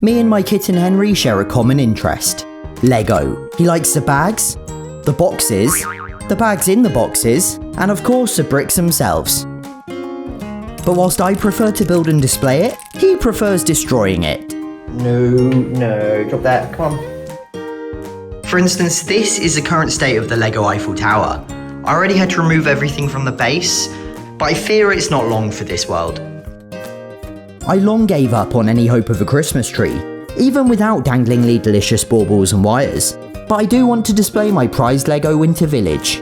Me and my kitten Henry share a common interest. Lego. He likes the bags, the boxes, the bags in the boxes, and of course the bricks themselves. But whilst I prefer to build and display it, he prefers destroying it. No, drop that, come on. For instance, this is the current state of the Lego Eiffel Tower. I already had to remove everything from the base, but I fear it's not long for this world. I long gave up on any hope of a Christmas tree, even without danglingly delicious baubles and wires. But I do want to display my prized Lego Winter Village.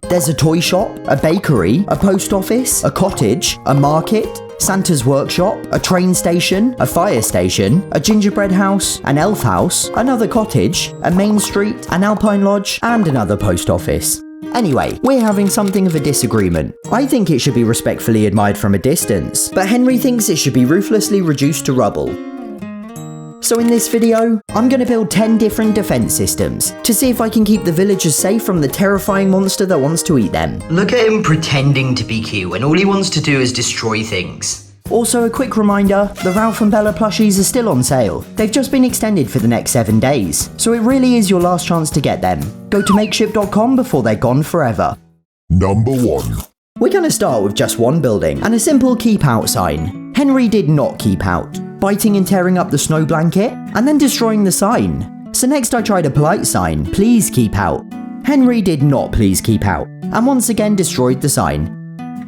There's a toy shop, a bakery, a post office, a cottage, a market, Santa's workshop, a train station, a fire station, a gingerbread house, an elf house, another cottage, a main street, an alpine lodge, and another post office. Anyway, we're having something of a disagreement. I think it should be respectfully admired from a distance, but Henry thinks it should be ruthlessly reduced to rubble. So in this video, I'm going to build 10 different defense systems to see if I can keep the villagers safe from the terrifying monster that wants to eat them. Look at him pretending to be cute when all he wants to do is destroy things. Also, a quick reminder, the Ralph and Bella plushies are still on sale. They've just been extended for the next 7 days, so it really is your last chance to get them. Go to makeship.com before they're gone forever. Number 1. We're going to start with just one building and a simple keep out sign. Henry did not keep out, biting and tearing up the snow blanket and then destroying the sign. So next I tried a polite sign, please keep out. Henry did not please keep out, and once again destroyed the sign.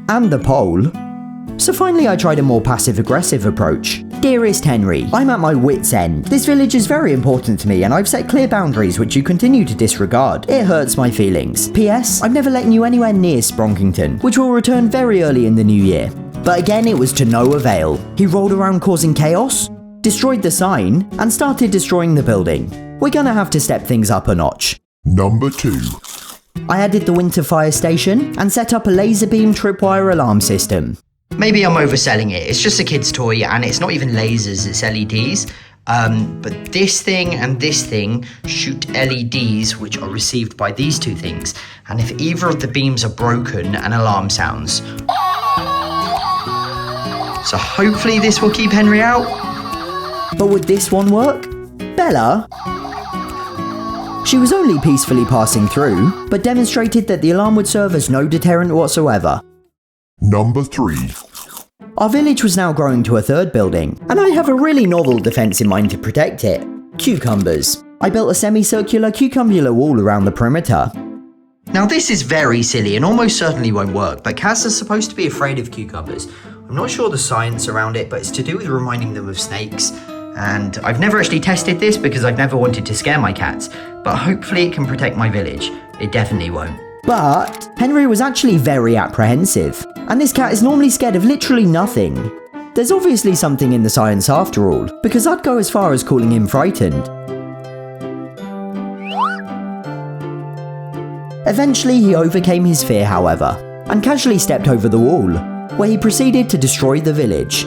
And the pole. So finally I tried a more passive-aggressive approach. Dearest Henry, I'm at my wit's end. This village is very important to me and I've set clear boundaries which you continue to disregard. It hurts my feelings. P.S. I've never letting you anywhere near Spronkington, which will return very early in the new year. But again, it was to no avail. He rolled around causing chaos, destroyed the sign, and started destroying the building. We're gonna have to step things up a notch. Number 2. I added the winter fire station and set up a laser beam tripwire alarm system. Maybe I'm overselling it. It's just a kid's toy and it's not even lasers, it's LEDs. But this thing and this thing shoot LEDs which are received by these two things. And if either of the beams are broken, an alarm sounds. So hopefully this will keep Henry out. But would this one work? Bella? She was only peacefully passing through, but demonstrated that the alarm would serve as no deterrent whatsoever. Number 3. Our village was now growing to a third building, and I have a really novel defense in mind to protect it. Cucumbers. I built a semicircular cucumbular wall around the perimeter. Now this is very silly and almost certainly won't work, but cats are supposed to be afraid of cucumbers. I'm not sure the science around it, but it's to do with reminding them of snakes. And I've never actually tested this because I've never wanted to scare my cats, but hopefully it can protect my village. It definitely won't. But Henry was actually very apprehensive, and this cat is normally scared of literally nothing. There's obviously something in the science after all, because I'd go as far as calling him frightened. Eventually he overcame his fear, however, and casually stepped over the wall, where he proceeded to destroy the village.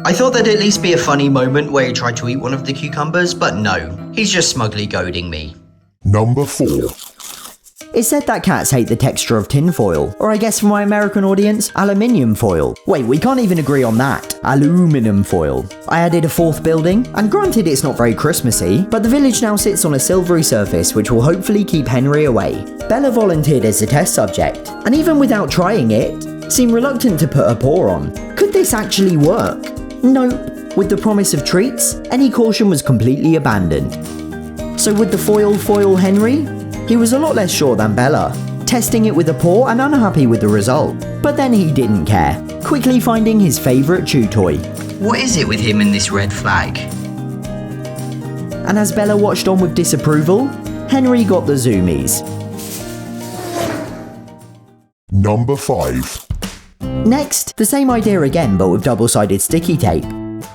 I thought there'd at least be a funny moment where he tried to eat one of the cucumbers, but no, he's just smugly goading me. Number 4. It's said that cats hate the texture of tinfoil, or I guess for my American audience, aluminium foil. Wait, we can't even agree on that. Aluminum foil. I added a fourth building, and granted it's not very Christmassy, but the village now sits on a silvery surface which will hopefully keep Henry away. Bella volunteered as the test subject, and even without trying it, seemed reluctant to put her paw on. Could this actually work? Nope. With the promise of treats, any caution was completely abandoned. So would the foil foil Henry? He was a lot less sure than Bella, testing it with a paw and unhappy with the result. But then he didn't care, quickly finding his favourite chew toy. What is it with him and this red flag? And as Bella watched on with disapproval, Henry got the zoomies. Number 5. Next, the same idea again but with double-sided sticky tape.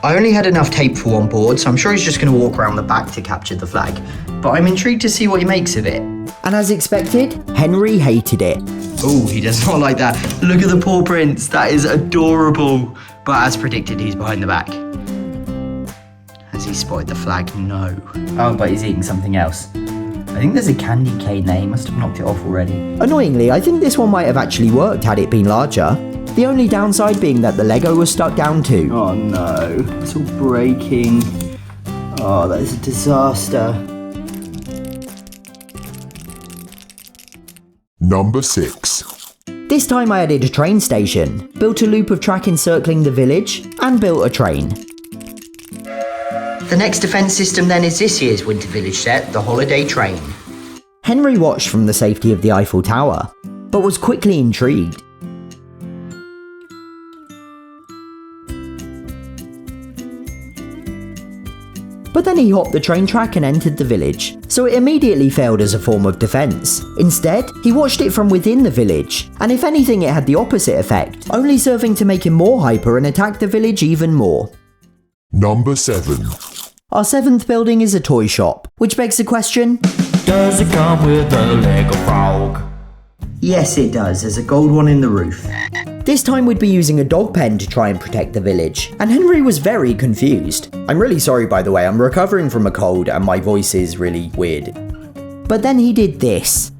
I only had enough tape for one board, so I'm sure he's just going to walk around the back to capture the flag. But I'm intrigued to see what he makes of it. And as expected, Henry hated it. Oh, he does not like that. Look at the paw prints, that is adorable. But as predicted, he's behind the back. Has he spotted the flag? No. Oh, but he's eating something else. I think there's a candy cane there, he must have knocked it off already. Annoyingly, I think this one might have actually worked had it been larger. The only downside being that the Lego was stuck down too. Oh no, it's all breaking. Oh, that is a disaster. Number 6. This time I added a train station, built a loop of track encircling the village, and built a train. The next defence system then is this year's Winter Village set, the Holiday Train. Henry watched from the safety of the Eiffel Tower, but was quickly intrigued. But then he hopped the train track and entered the village, so it immediately failed as a form of defence. Instead, he watched it from within the village, and if anything it had the opposite effect, only serving to make him more hyper and attack the village even more. Number 7. Our 7th building is a toy shop, which begs the question, Does it come with a Lego frog? Yes, it does. There's a gold one in the roof. this time we'd be using a dog pen to try and protect the village, and Henry was very confused. I'm really sorry by the way, I'm recovering from a cold and my voice is really weird. But then he did this.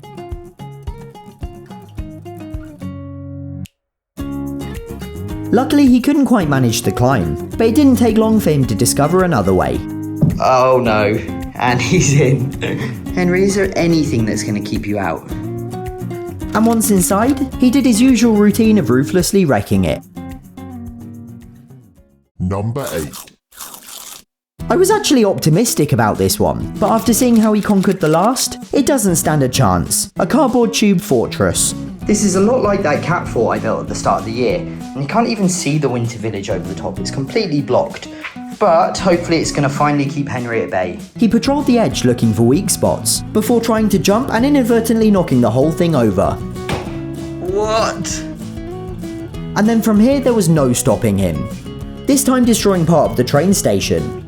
Luckily he couldn't quite manage to climb, but it didn't take long for him to discover another way. Oh no, and he's in. Henry, is there anything that's going to keep you out? And once inside, he did his usual routine of ruthlessly wrecking it. Number 8. I was actually optimistic about this one, but after seeing how he conquered the last, it doesn't stand a chance. A cardboard tube fortress. This is a lot like that cat fort I built at the start of the year, and you can't even see the winter village over the top, it's completely blocked. But hopefully it's going to finally keep Henry at bay. He patrolled the edge looking for weak spots, before trying to jump and inadvertently knocking the whole thing over. What? And then from here there was no stopping him. This time destroying part of the train station.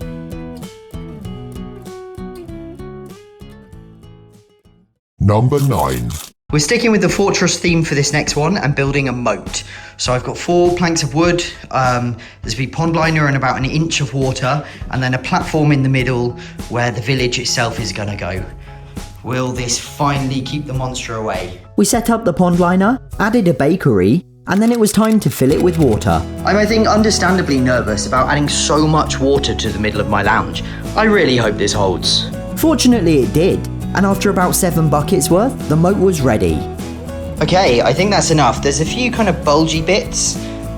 Number 9. We're sticking with the fortress theme for this next one and building a moat. So I've got 4 planks of wood, there's a big pond liner and about 1 inch of water, and then a platform in the middle where the village itself is gonna go. Will this finally keep the monster away? We set up the pond liner, added a bakery, and then it was time to fill it with water. I'm, I think, understandably nervous about adding so much water to the middle of my lounge. I really hope this holds. Fortunately it did, and after about 7 buckets worth, the moat was ready. Okay, I think that's enough. There's a few kind of bulgy bits,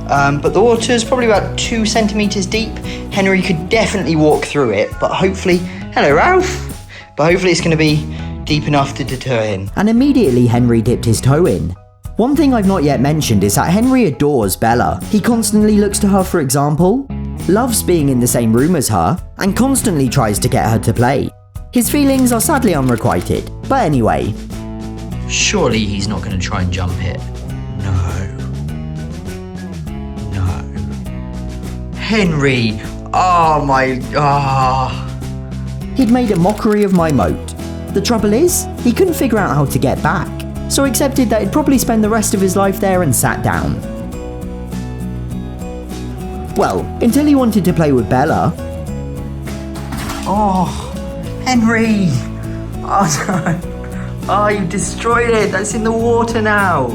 but the water's probably about 2 centimeters deep. Henry could definitely walk through it, but hopefully, hello Ralph, but hopefully it's gonna be deep enough to deter him. And immediately Henry dipped his toe in. One thing I've not yet mentioned is that Henry adores Bella. He constantly looks to her for example, loves being in the same room as her, and constantly tries to get her to play. His feelings are sadly unrequited, but anyway. Surely he's not gonna try and jump it. No. Henry, oh my, He'd made a mockery of my moat. The trouble is, he couldn't figure out how to get back, so accepted that he'd probably spend the rest of his life there and sat down. Well, until he wanted to play with Bella. Oh, Henry! Oh no! Oh, you destroyed it! That's in the water now!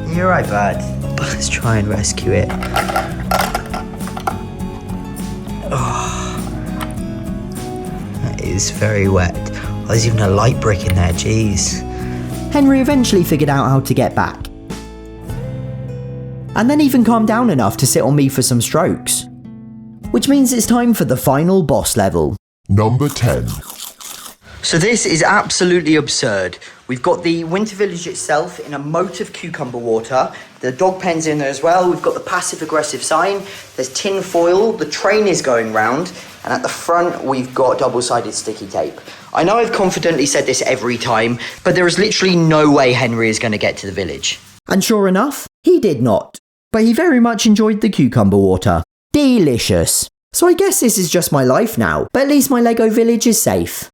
You're right, bud. Let's try and rescue it. Oh, that is very wet. Oh, there's even a light brick in there, jeez. Henry eventually figured out how to get back. And then even calmed down enough to sit on me for some strokes. Which means it's time for the final boss level. Number 10. So this is absolutely absurd. We've got the winter village itself in a moat of cucumber water. The dog pen's in there as well. We've got the passive aggressive sign. There's tin foil. The train is going round. And at the front, we've got double-sided sticky tape. I know I've confidently said this every time, but there is literally no way Henry is going to get to the village. And sure enough, he did not. But he very much enjoyed the cucumber water. Delicious. So I guess this is just my life now, but at least my Lego village is safe.